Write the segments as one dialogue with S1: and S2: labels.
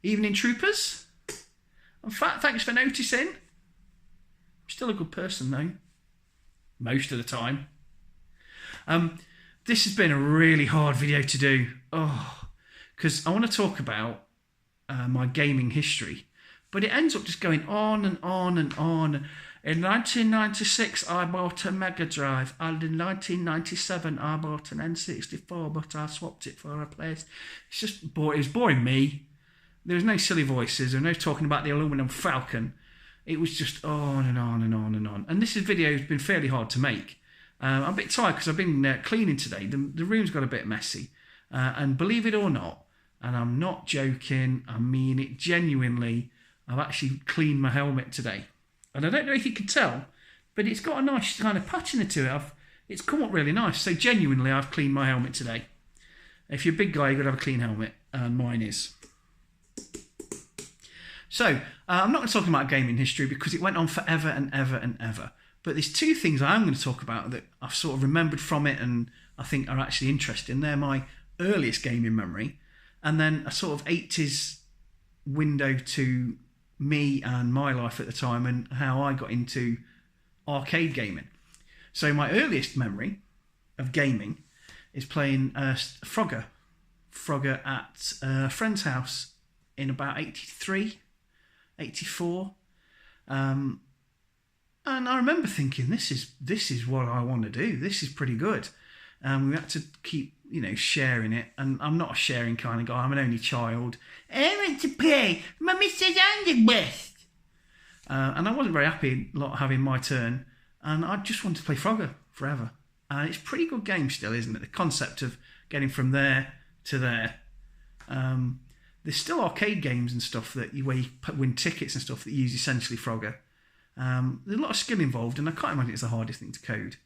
S1: Evening, troopers. In fact, thanks for noticing. I'm still a good person, though. Most of the time. This has been a really hard video to do. Because I want to talk about my gaming history. But it ends up just going on and on and on. In 1996, I bought a Mega Drive. And in 1997, I bought an N64, but I swapped it for a place. It's just boring. It was boring me. There was no silly voices. There was no talking about the aluminum falcon. It was just on and on and on and on. And this video has been fairly hard to make. I'm a bit tired because I've been cleaning today. The room's got a bit messy. And believe it or not, and I'm not joking, I mean it genuinely, I've actually cleaned my helmet today. And I don't know if you can tell, but it's got a nice kind of patina to it. It's come up really nice. So genuinely, I've cleaned my helmet today. If you're a big guy, you've got to have a clean helmet. And mine is. So, I'm not going to talk about gaming history because it went on forever and ever and ever. But there's two things I am going to talk about that I've sort of remembered from it and I think are actually interesting. They're my earliest gaming memory. And then a sort of 80s window to me and my life at the time and how I got into arcade gaming. So my earliest memory of gaming is playing Frogger at a friend's house in about 83, 84. And I remember thinking, this is what I want to do. This is pretty good. We had to keep, sharing it. And I'm not a sharing kind of guy. I'm an only child. I want to play. Mummy says I'm the best. And I wasn't very happy not having my turn. And I just wanted to play Frogger forever. And it's a pretty good game still, isn't it? The concept of getting from there to there. There's still arcade games and stuff where you win tickets and stuff that use essentially Frogger. There's a lot of skill involved, and I can't imagine it's the hardest thing to code.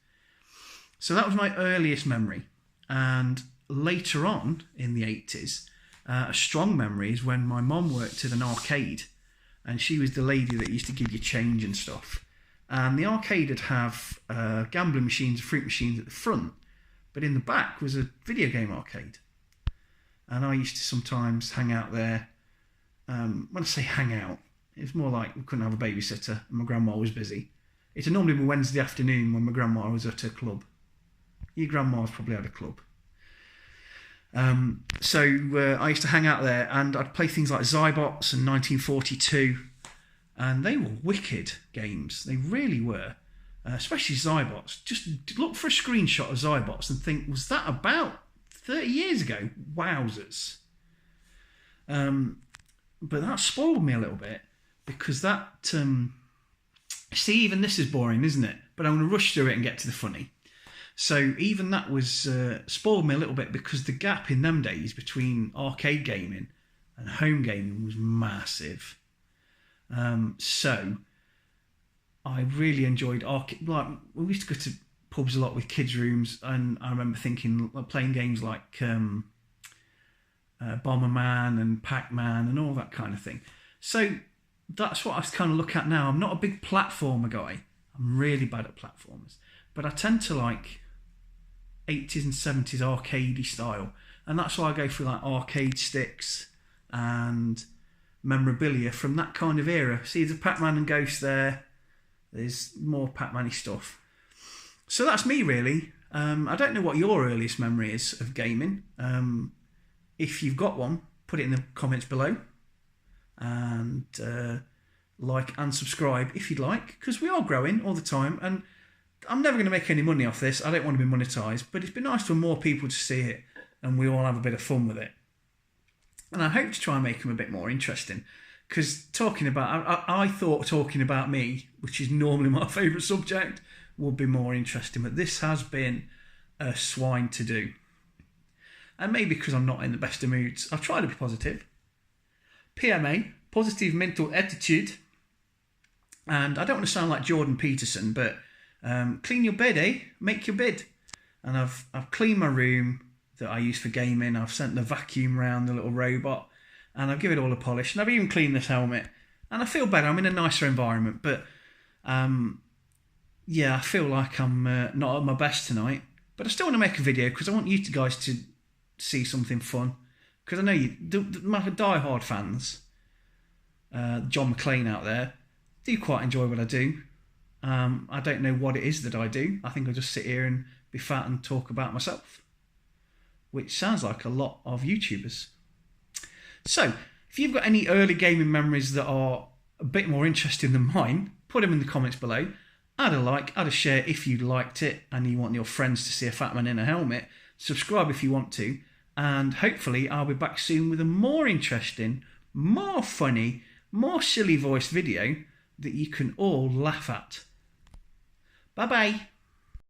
S1: So that was my earliest memory. And later on in the 80s, a strong memory is when my mum worked at an arcade, and she was the lady that used to give you change and stuff. And the arcade would have gambling machines, fruit machines at the front, but in the back was a video game arcade. And I used to sometimes hang out there. When I say hang out, it was more like we couldn't have a babysitter and my grandma was busy. It's normally a Wednesday afternoon when my grandma was at her club. Your grandma's probably had a club. So I used to hang out there and I'd play things like Zybots and 1942. And they were wicked games. They really were. Especially Zybots. Just look for a screenshot of Zybots and think, was that about 30 years ago? Wowzers. But that spoiled me a little bit because that... see, even this is boring, isn't it? But I'm going to rush through it and get to the funny. So even that was spoiled me a little bit because the gap in them days between arcade gaming and home gaming was massive. So I really enjoyed arcade. Like, we used to go to pubs a lot with kids' rooms, and I remember thinking, playing games like Bomberman and Pac-Man and all that kind of thing. So that's what I kind of look at now. I'm not a big platformer guy. I'm really bad at platformers. But I tend to like 80s and 70s arcadey style. And that's why I go for like arcade sticks and memorabilia from that kind of era. See, there's Pac-Man and Ghost there. There's more Pac-Man-y stuff. So that's me, really. I don't know what your earliest memory is of gaming. If you've got one, put it in the comments below. And like and subscribe if you'd like, because we are growing all the time. And I'm never going to make any money off this. I don't want to be monetized, but it's been nice for more people to see it and we all have a bit of fun with it. And I hope to try and make them a bit more interesting, because I thought talking about me, which is normally my favourite subject, would be more interesting, but this has been a swine to do. And maybe because I'm not in the best of moods, I've tried to be positive. PMA, positive mental attitude. And I don't want to sound like Jordan Peterson, but clean your bed, eh? Make your bed. And I've cleaned my room that I use for gaming. I've sent the vacuum round, the little robot, and I've given it all a polish. And I've even cleaned this helmet. And I feel better. I'm in a nicer environment. But yeah, I feel like I'm not at my best tonight. But I still want to make a video because I want you guys to see something fun. because I know you, my die-hard fans, John McClane out there, do quite enjoy what I do. I don't know what it is that I do. I think I just sit here and be fat and talk about myself, which sounds like a lot of YouTubers. So, if you've got any early gaming memories that are a bit more interesting than mine, put them in the comments below. Add a like, add a share if you liked it and you want your friends to see a fat man in a helmet. Subscribe if you want to. And hopefully I'll be back soon with a more interesting, more funny, more silly voiced video that you can all laugh at. Bye bye.